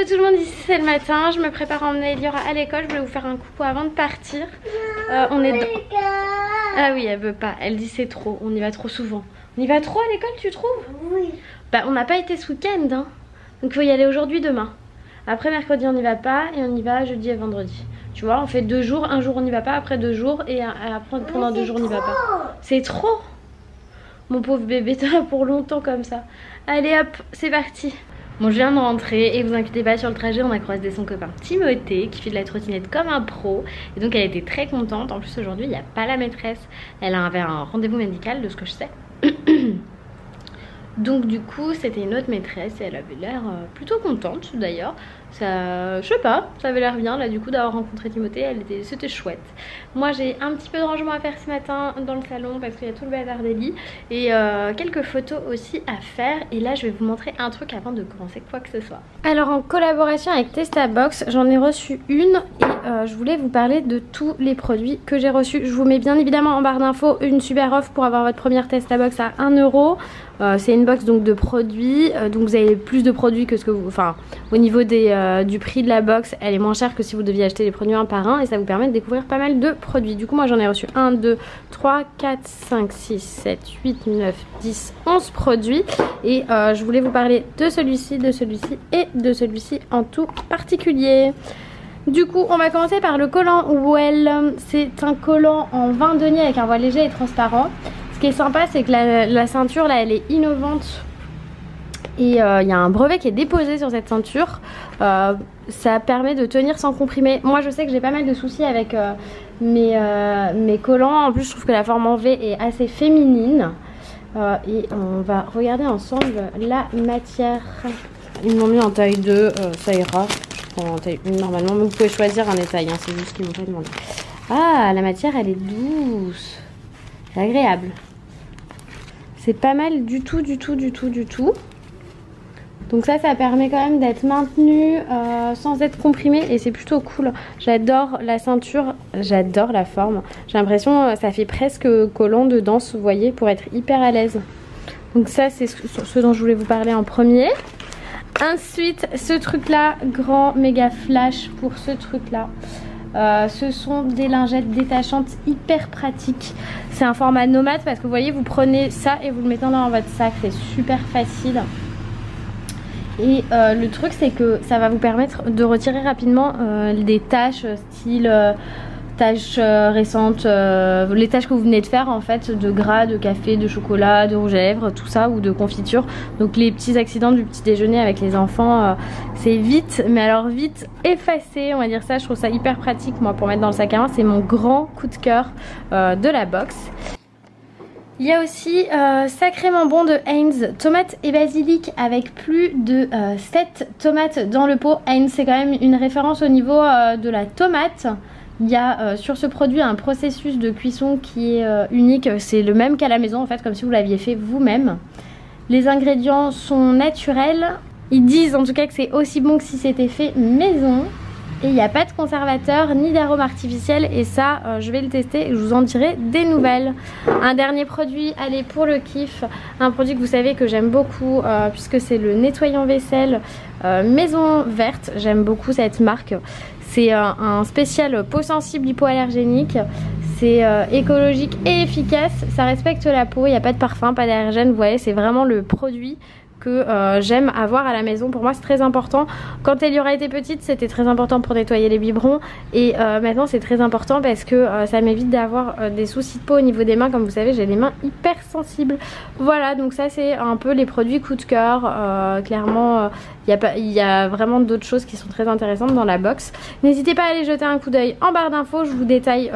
Hello tout le monde, ici c'est le matin, je me prépare à emmener Eliora à l'école, je voulais vous faire un coucou avant de partir. On est... Ah oui, elle veut pas, elle dit c'est trop, on y va trop souvent. On y va trop à l'école, tu trouves? Oui. Bah on n'a pas été ce week-end, hein. Donc il faut y aller aujourd'hui, demain. Après mercredi on n'y va pas et on y va jeudi et vendredi. Tu vois, on fait 2 jours, un jour on n'y va pas, après 2 jours et après pendant 2 jours on n'y va pas. C'est trop. Mon pauvre bébé, t'es là pour longtemps comme ça. Allez hop, c'est parti. Bon, je viens de rentrer et vous inquiétez pas, sur le trajet on a croisé son copain Timothée qui fait de la trottinette comme un pro. Et donc elle était très contente. En plus aujourd'hui il n'y a pas la maîtresse, elle avait un rendez-vous médical de ce que je sais. Donc du coup c'était une autre maîtresse et elle avait l'air plutôt contente d'ailleurs. Ça, je sais pas, ça avait l'air bien là du coup d'avoir rencontré Timothée, c'était chouette. Moi j'ai un petit peu de rangement à faire ce matin dans le salon parce qu'il y a tout le bazar d'Eli et quelques photos aussi à faire. Et là je vais vous montrer un truc avant de commencer quoi que ce soit. Alors en collaboration avec Testabox, j'en ai reçu une et je voulais vous parler de tous les produits que j'ai reçus. Je vous mets bien évidemment en barre d'infos une super offre pour avoir votre première Testabox à 1 €. C'est une box donc de produits, donc vous avez plus de produits que ce que vous... Enfin, au niveau du prix de la box, elle est moins chère que si vous deviez acheter les produits un par un et ça vous permet de découvrir pas mal de produits. Du coup moi j'en ai reçu 1, 2, 3, 4, 5, 6, 7, 8, 9, 10, 11 produits. Et je voulais vous parler de celui-ci, de celui-ci et de celui-ci en tout particulier. Du coup on va commencer par le collant Well. C'est un collant en vin denier avec un voile léger et transparent. Ce qui est sympa c'est que la ceinture là elle est innovante et il y a un brevet qui est déposé sur cette ceinture. Ça permet de tenir sans comprimer. Moi je sais que j'ai pas mal de soucis avec mes collants. En plus je trouve que la forme en V est assez féminine. Et on va regarder ensemble la matière. Ils m'ont mis en taille 2, ça ira. Je prends en taille 1 normalement, mais vous pouvez choisir un détail, hein, c'est juste qu'ils m'ont pas demandé. Ah, la matière elle est douce. C'est agréable. C'est pas mal du tout, du tout, du tout, du tout. Donc ça permet quand même d'être maintenu sans être comprimé et c'est plutôt cool. J'adore la ceinture, j'adore la forme. J'ai l'impression ça fait presque collant de danse, vous voyez, pour être hyper à l'aise. Donc ça c'est ce dont je voulais vous parler en premier. Ensuite ce truc là, grand méga flash pour ce truc là. Ce sont des lingettes détachantes hyper pratiques. C'est un format nomade parce que vous voyez, vous prenez ça et vous le mettez dans votre sac, c'est super facile. Et le truc c'est que ça va vous permettre de retirer rapidement des taches style taches récentes, les taches que vous venez de faire en fait, de gras, de café, de chocolat, de rouge à lèvres, tout ça, ou de confiture. Donc les petits accidents du petit déjeuner avec les enfants, c'est vite, mais alors vite effacé, on va dire ça. Je trouve ça hyper pratique moi pour mettre dans le sac à main. C'est mon grand coup de cœur de la box. Il y a aussi sacrément bon de Heinz, tomates et basilic avec plus de 7 tomates dans le pot. Heinz c'est quand même une référence au niveau de la tomate. Il y a sur ce produit un processus de cuisson qui est unique, c'est le même qu'à la maison en fait, comme si vous l'aviez fait vous-même. Les ingrédients sont naturels, ils disent en tout cas que c'est aussi bon que si c'était fait maison. Et il n'y a pas de conservateur ni d'arôme artificiel et ça je vais le tester et je vous en dirai des nouvelles. Un dernier produit, allez pour le kiff, un produit que vous savez que j'aime beaucoup puisque c'est le nettoyant vaisselle Maison Verte. J'aime beaucoup cette marque. C'est un spécial peau sensible hypoallergénique. C'est écologique et efficace, ça respecte la peau, il n'y a pas de parfum, pas d'allergène, vous voyez, c'est vraiment le produit que j'aime avoir à la maison. Pour moi c'est très important. Quand Eliora était petite c'était très important pour nettoyer les biberons et maintenant c'est très important parce que ça m'évite d'avoir des soucis de peau au niveau des mains. Comme vous savez j'ai les mains hyper sensibles. Voilà, donc ça c'est un peu les produits coup de cœur. Clairement il y a vraiment d'autres choses qui sont très intéressantes dans la box. N'hésitez pas à aller jeter un coup d'œil en barre d'infos, je vous détaille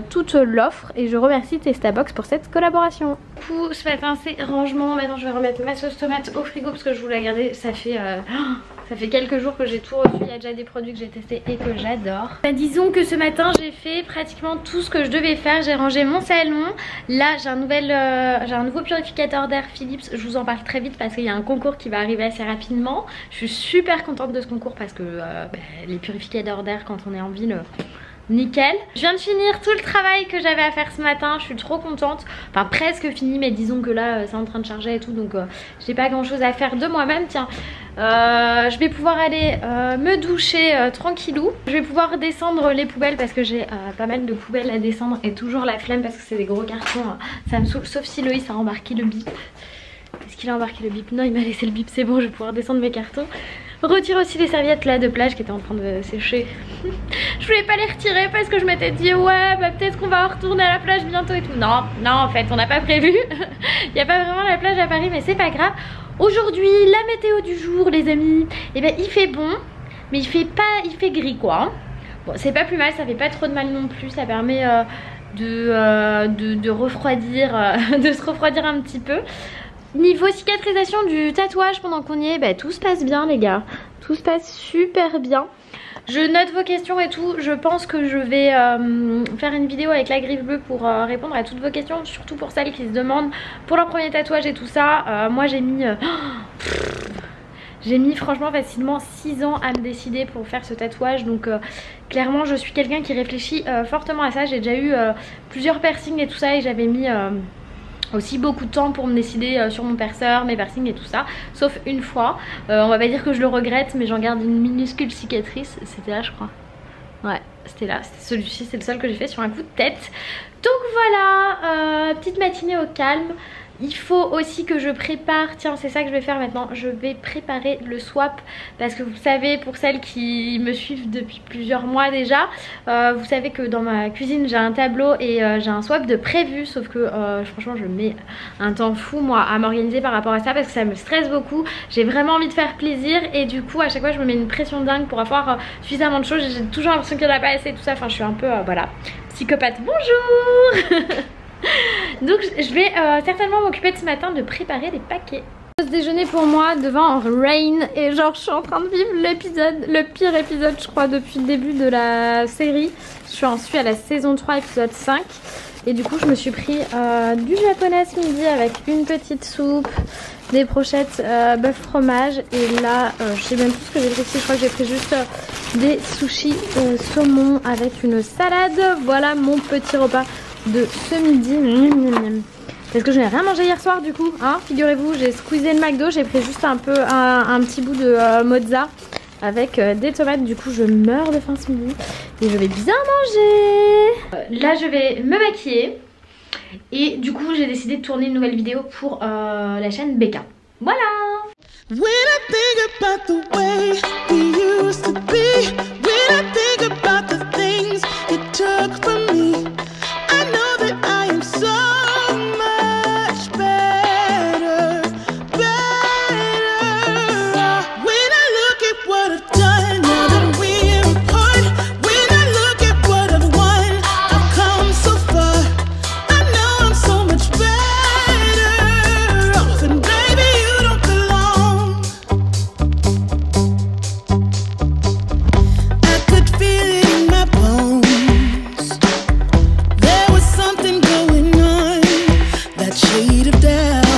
toute l'offre et je remercie Testabox pour cette collaboration. Du coup ce matin c'est rangement. Maintenant je vais remettre ma sauce tomate au frigo parce que je voulais la garder. Ça fait quelques jours que j'ai tout reçu. Il y a déjà des produits que j'ai testés et que j'adore. Bah, disons que ce matin j'ai fait pratiquement tout ce que je devais faire. J'ai rangé mon salon. Là j'ai un nouveau purificateur d'air Philips. Je vous en parle très vite parce qu'il y a un concours qui va arriver assez rapidement. Je suis super contente de ce concours parce que les purificateurs d'air quand on est en ville nickel. Je viens de finir tout le travail que j'avais à faire ce matin, je suis trop contente. Enfin presque fini, mais disons que là c'est en train de charger et tout, donc j'ai pas grand chose à faire de moi-même. Tiens, je vais pouvoir aller me doucher tranquillou. Je vais pouvoir descendre les poubelles parce que j'ai pas mal de poubelles à descendre et toujours la flemme parce que c'est des gros cartons, ça me saoule, sauf si Loïs a embarqué le bip. Est-ce qu'il a embarqué le bip? Non, il m'a laissé le bip, c'est bon, je vais pouvoir descendre mes cartons. Retire aussi les serviettes là de plage qui étaient en train de sécher. Je voulais pas les retirer parce que je m'étais dit ouais bah peut-être qu'on va retourner à la plage bientôt et tout. Non, non en fait on n'a pas prévu. Il n'y a pas vraiment la plage à Paris mais c'est pas grave. Aujourd'hui la météo du jour les amis, et ben il fait bon mais il fait gris quoi. Bon c'est pas plus mal, ça fait pas trop de mal non plus, ça permet de refroidir, de se refroidir un petit peu. Niveau cicatrisation du tatouage pendant qu'on y est, bah, tout se passe bien les gars. Tout se passe super bien. Je note vos questions et tout. Je pense que je vais faire une vidéo avec la griffe bleue pour répondre à toutes vos questions. Surtout pour celles qui se demandent pour leur premier tatouage et tout ça. Moi j'ai mis... j'ai mis franchement facilement 6 ans à me décider pour faire ce tatouage. Donc clairement je suis quelqu'un qui réfléchit fortement à ça. J'ai déjà eu plusieurs piercings et tout ça et j'avais mis... aussi beaucoup de temps pour me décider sur mon perceur, mes piercings et tout ça. Sauf une fois, on va pas dire que je le regrette, mais j'en garde une minuscule cicatrice. C'était là je crois. Ouais, c'était là, c'était celui-ci, c'est le seul que j'ai fait sur un coup de tête. Donc voilà, petite matinée au calme. Il faut aussi que je prépare, tiens c'est ça que je vais faire maintenant, je vais préparer le swap parce que vous savez, pour celles qui me suivent depuis plusieurs mois déjà, vous savez que dans ma cuisine j'ai un tableau et j'ai un swap de prévu, sauf que franchement je mets un temps fou moi à m'organiser par rapport à ça parce que ça me stresse beaucoup, j'ai vraiment envie de faire plaisir et du coup à chaque fois je me mets une pression dingue pour avoir suffisamment de choses, j'ai toujours l'impression qu'il n'y en a pas assez tout ça, enfin je suis un peu voilà, psychopathe, bonjour. Donc je vais certainement m'occuper de ce matin de préparer les paquets. Pause déjeuner pour moi devant Rain et genre je suis en train de vivre l'épisode, le pire épisode je crois depuis le début de la série. Je suis à la saison 3 épisode 5 et du coup je me suis pris du japonais ce midi avec une petite soupe, des brochettes bœuf fromage et là je sais même plus ce que j'ai pris, je crois que j'ai pris juste des sushis saumon avec une salade. Voilà mon petit repas de ce midi. Parce que je n'ai rien mangé hier soir du coup, hein, figurez-vous, j'ai squeezé le McDo, j'ai pris juste un petit bout de mozza avec des tomates, du coup je meurs de faim ce midi et je vais bien manger. Là je vais me maquiller et du coup j'ai décidé de tourner une nouvelle vidéo pour la chaîne Becca. Voilà. When I think about the way we used to be, when I think about the things you took from me, I know that I am so much better, better. When I look at what I've done, now that we're apart, when I look at what I've won, I've come so far, I know I'm so much better off, and baby you don't belong. I could feel it in my bones, there was something going on, that shade of doubt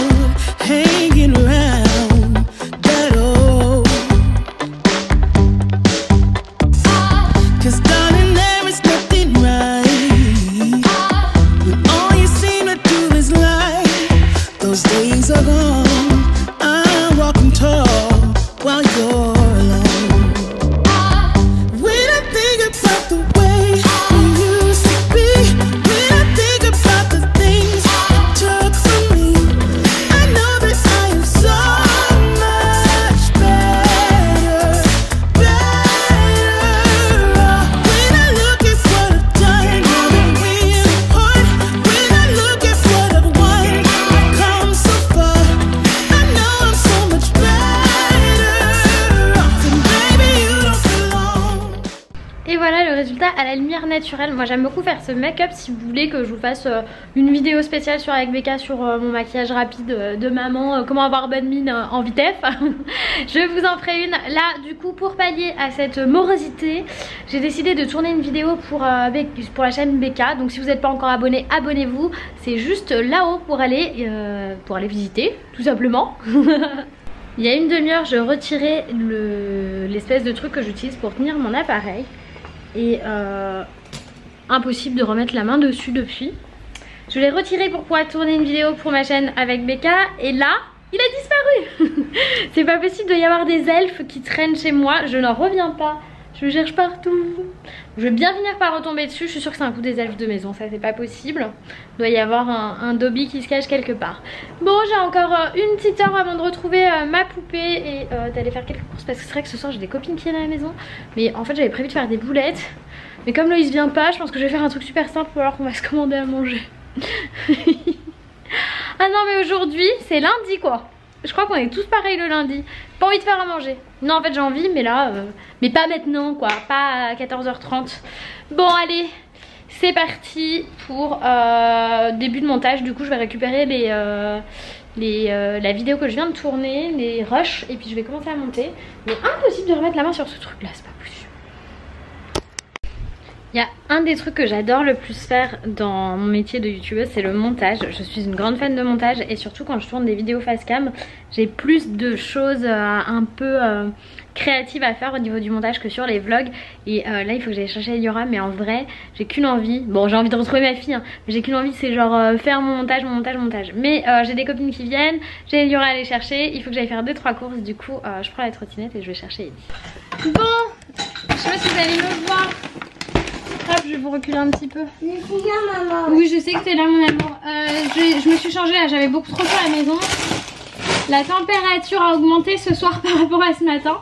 hanging around that old. 'Cause darling there is nothing right when all you seem to do is lie. Those days are gone, I'm walking tall while you're alone. When I think about the way we used to be, when I think about the things you took from me, I know that I am so much better, better off. When I look at what I've done, now that we're apart, when I look at what I've won, I've come so far, I know I'm so much better off, and baby you don't belong. Et voilà le résultat à la lumière naturelle. Moi j'aime beaucoup faire ce make-up. Si vous voulez que je vous fasse une vidéo spéciale sur avec Becca sur mon maquillage rapide de maman, comment avoir bonne mine en vitef, je vous en ferai une. Là du coup pour pallier à cette morosité, j'ai décidé de tourner une vidéo pour la chaîne Becca. Donc si vous n'êtes pas encore abonné, abonnez-vous. C'est juste là-haut pour aller visiter tout simplement. Il y a une demi-heure je retirais l'espèce de truc que j'utilise pour tenir mon appareil. et impossible de remettre la main dessus depuis. Je l'ai retiré pour pouvoir tourner une vidéo pour ma chaîne avec Becca et là il a disparu. C'est pas possible, il doit y avoir des elfes qui traînent chez moi, je n'en reviens pas. Je le cherche partout. Je vais bien finir par retomber dessus. Je suis sûre que c'est un coup des elfes de maison. Ça c'est pas possible. Il doit y avoir un Dobby qui se cache quelque part. Bon, j'ai encore une petite heure avant de retrouver ma poupée et d'aller faire quelques courses. Parce que c'est vrai que ce soir j'ai des copines qui viennent à la maison. Mais en fait j'avais prévu de faire des boulettes. Mais comme Loïs vient pas, je pense que je vais faire un truc super simple. Alors qu'on va se commander à manger. Ah non mais aujourd'hui c'est lundi quoi. Je crois qu'on est tous pareils le lundi. Pas envie de faire à manger. Non en fait j'ai envie mais là mais pas maintenant quoi. Pas à 14h30. Bon allez, c'est parti pour début de montage. Du coup je vais récupérer la vidéo que je viens de tourner, les rushs, et puis je vais commencer à monter. Mais impossible de remettre la main sur ce truc là, c'est pas possible. Il y a un des trucs que j'adore le plus faire dans mon métier de youtubeuse, c'est le montage. Je suis une grande fan de montage et surtout quand je tourne des vidéos face cam, j'ai plus de choses un peu créatives à faire au niveau du montage que sur les vlogs. Et là il faut que j'aille chercher Eliora, mais en vrai j'ai qu'une envie. Bon, j'ai envie de retrouver ma fille hein, mais j'ai qu'une envie, c'est genre faire mon montage. Mais j'ai des copines qui viennent, j'ai Eliora à aller chercher, il faut que j'aille faire 2-3 courses. Du coup je prends la trottinette et je vais chercher Ellie. Bon, je sais pas si vous allez me voir. Hop, je vais vous reculer un petit peu. Je suis là, maman. Oui, je sais que t'es là, mon amour. Je me suis changée là, j'avais beaucoup trop chaud à la maison. La température a augmenté ce soir par rapport à ce matin,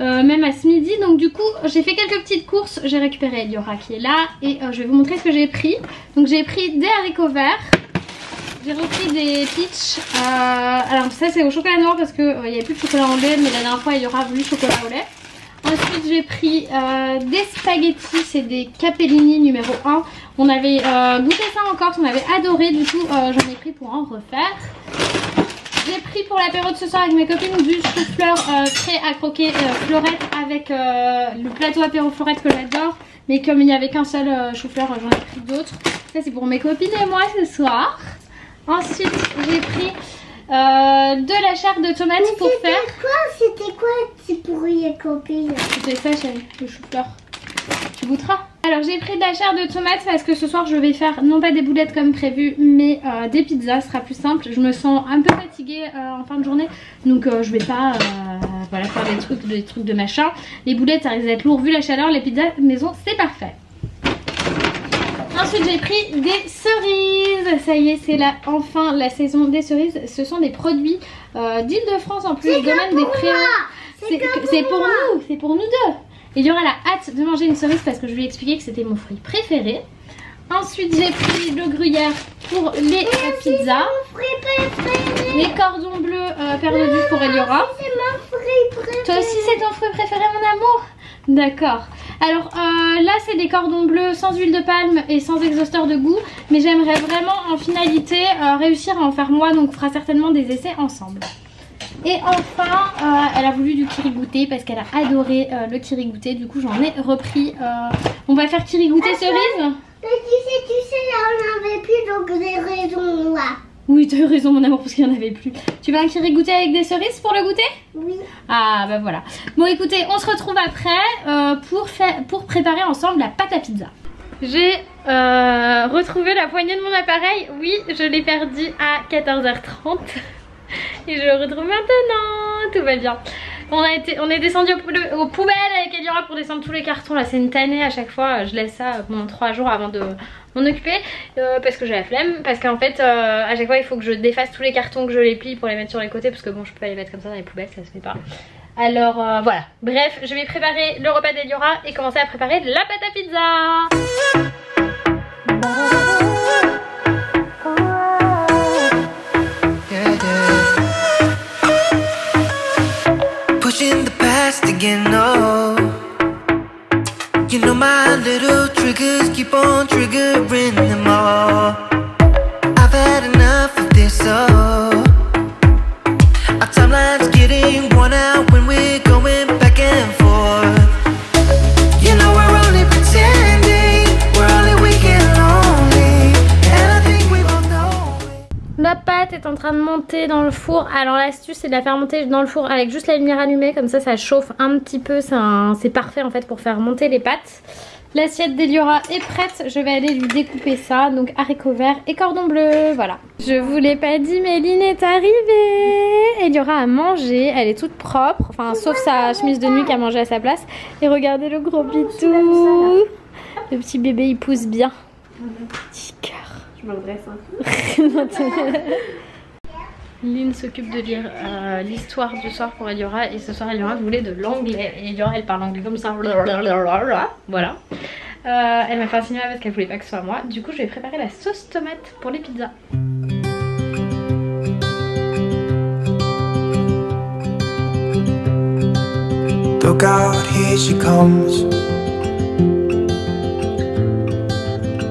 même à ce midi. Donc du coup, j'ai fait quelques petites courses. J'ai récupéré Eliora qui est là et je vais vous montrer ce que j'ai pris. Donc j'ai pris des haricots verts. J'ai repris des peach. Alors ça c'est au chocolat noir parce qu'il n'y avait plus de chocolat au lait, mais la dernière fois Eliora a voulu chocolat au lait. Ensuite j'ai pris des spaghettis, c'est des capellini numéro 1. On avait goûté ça en Corse, on avait adoré, du coup j'en ai pris pour en refaire. J'ai pris pour l'apéro de ce soir avec mes copines du chou-fleur frais à croquer fleurette avec le plateau apéro fleurette que j'adore. Mais comme il n'y avait qu'un seul chou-fleur, j'en ai pris d'autres. Ça c'est pour mes copines et moi ce soir. Ensuite j'ai pris de la chair de tomate pour faire. C'était quoi pour les copines? C'était ça chérie, le chou-fleur. Tu goûteras. Alors j'ai pris de la chair de tomate parce que ce soir je vais faire non pas des boulettes comme prévu mais des pizzas, ce sera plus simple. Je me sens un peu fatiguée en fin de journée donc je vais pas voilà, faire des trucs de machin. Les boulettes ça risque d'être lourd vu la chaleur, les pizzas maison c'est parfait. Ensuite j'ai pris des cerises, ça y est c'est là enfin la saison des cerises. Ce sont des produits d'Île-de-France en plus, domaine des Préaux. C'est pour nous deux. Et il y aura la hâte de manger une cerise parce que je lui ai expliqué que c'était mon fruit préféré. Ensuite j'ai pris le gruyère pour les pizzas. Les cordons bleus perdus pour Eliora. C'est mon fruit préféré. Toi aussi c'est ton fruit préféré mon amour? D'accord. Alors là c'est des cordons bleus sans huile de palme et sans exhausteur de goût. Mais j'aimerais vraiment en finalité réussir à en faire moi. Donc on fera certainement des essais ensemble. Et enfin elle a voulu du kirigouté parce qu'elle a adoré le kirigouté. Du coup j'en ai repris. On va faire kirigouté cerise. Mais tu sais là on n'avait plus donc des raisons là. Oui tu as raison mon amour parce qu'il n'y en avait plus. Tu veux un kirigouté avec des cerises pour le goûter? Oui. Ah bah voilà. Bon écoutez on se retrouve après pour préparer ensemble la pâte à pizza. J'ai retrouvé la poignée de mon appareil. Oui je l'ai perdu à 14h30. Et je le retrouve maintenant, tout va bien. On est descendu aux poubelles avec Eliora pour descendre tous les cartons. Là c'est une tannée à chaque fois, je laisse ça pendant 3 jours avant de m'en occuper parce que j'ai la flemme. Parce qu'en fait à chaque fois il faut que je défasse tous les cartons, que je les plie pour les mettre sur les côtés. Parce que bon je peux pas les mettre comme ça dans les poubelles, ça se fait pas. Alors voilà, bref je vais préparer le repas d'Eliora et commencer à préparer la pâte à pizza. Pushing the past again, no. You know my little triggers keep on triggering them all. I've had enough of this, oh. Our timeline's getting worn out when we're going back and forth. You know we're only pretending, we're only weak and lonely, and I think we both know it. La pâte est en train train de monter dans le four. Alors l'astuce c'est de la faire monter dans le four avec juste la lumière allumée. Comme ça chauffe un petit peu. C'est parfait en fait pour faire monter les pâtes. L'assiette d'Eliora est prête. Je vais aller lui découper ça. Donc haricots verts et cordon bleu. Voilà. Je vous l'ai pas dit mais Lynn est arrivée. Eliora a mangé. Elle est toute propre. Enfin sauf sa chemise de nuit qui a mangé à sa place. Et regardez le gros bitou. Le petit bébé il pousse bien. Petit cœur. Je me redresse un peu. Lynn s'occupe de lire l'histoire du soir pour Eliora. Et ce soir Eliora voulait de l'anglais. Et Eliora elle parle anglais comme ça. Voilà. Elle m'a fait un signal parce qu'elle voulait pas que ce soit moi. Du coup je vais préparer la sauce tomate pour les pizzas. Look out, here she comes.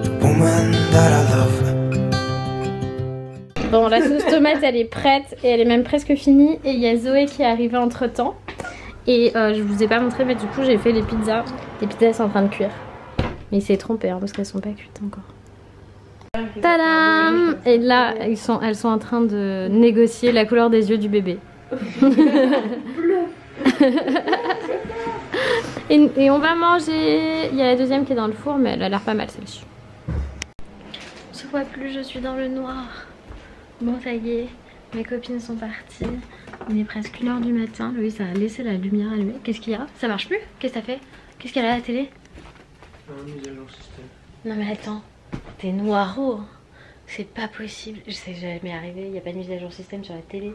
The woman that I love. Bon, la sauce tomate elle est prête et elle est même presque finie. Et il y a Zoé qui est arrivée entre temps. Et je vous ai pas montré, mais du coup j'ai fait les pizzas. Les pizzas sont en train de cuire. Mais il s'est trompé hein, parce qu'elles sont pas cuites encore. Tadam! Et là elles sont en train de négocier la couleur des yeux du bébé. et on va manger. Il y a la deuxième qui est dans le four, mais elle a l'air pas mal celle-ci. On se voit plus, je suis dans le noir. Bon ça y est, mes copines sont parties. Il est presque 1h du matin. Louis a laissé la lumière allumée. Qu'est-ce qu'il y a? Ça marche plus? Qu'est-ce que ça fait? Qu'est-ce qu'il y a à la télé? Mise à jour système. Non mais attends, t'es noiro. C'est pas possible. Je sais jamais arrivé, il n'y a pas de mise à jour système sur la télé.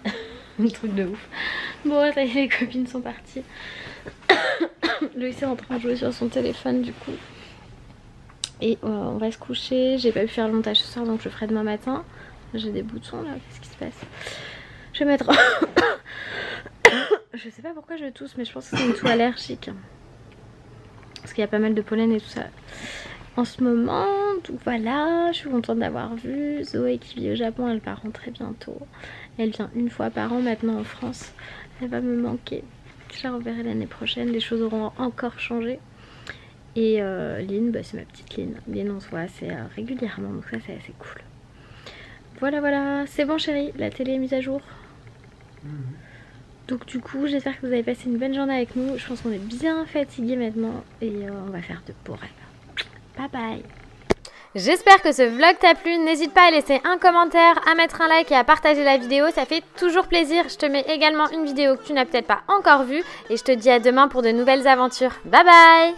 Un truc de ouf. Bon ça y est, les copines sont parties. Louis est en train de jouer sur son téléphone du coup. Et on va se coucher. J'ai pas pu faire le montage ce soir donc je ferai demain matin. J'ai des boutons là, qu'est-ce qui se passe? Je vais mettre... je sais pas pourquoi je tousse mais je pense que c'est une toux allergique. Parce qu'il y a pas mal de pollen et tout ça en ce moment. Donc voilà, je suis contente d'avoir vu Zoé qui vit au Japon, elle va rentrer bientôt. Elle vient une fois par an maintenant en France. Elle va me manquer. Je la reverrai l'année prochaine, les choses auront encore changé. Et Lynn, bah, c'est ma petite Lynn. Lynn on se voit assez régulièrement donc ça c'est assez cool. Voilà, c'est bon chérie, la télé est mise à jour. Donc du coup j'espère que vous avez passé une bonne journée avec nous. Je pense qu'on est bien fatigués maintenant et on va faire de beaux rêves. Bye bye. J'espère que ce vlog t'a plu. N'hésite pas à laisser un commentaire, à mettre un like et à partager la vidéo. Ça fait toujours plaisir. Je te mets également une vidéo que tu n'as peut-être pas encore vue. Et je te dis à demain pour de nouvelles aventures. Bye bye.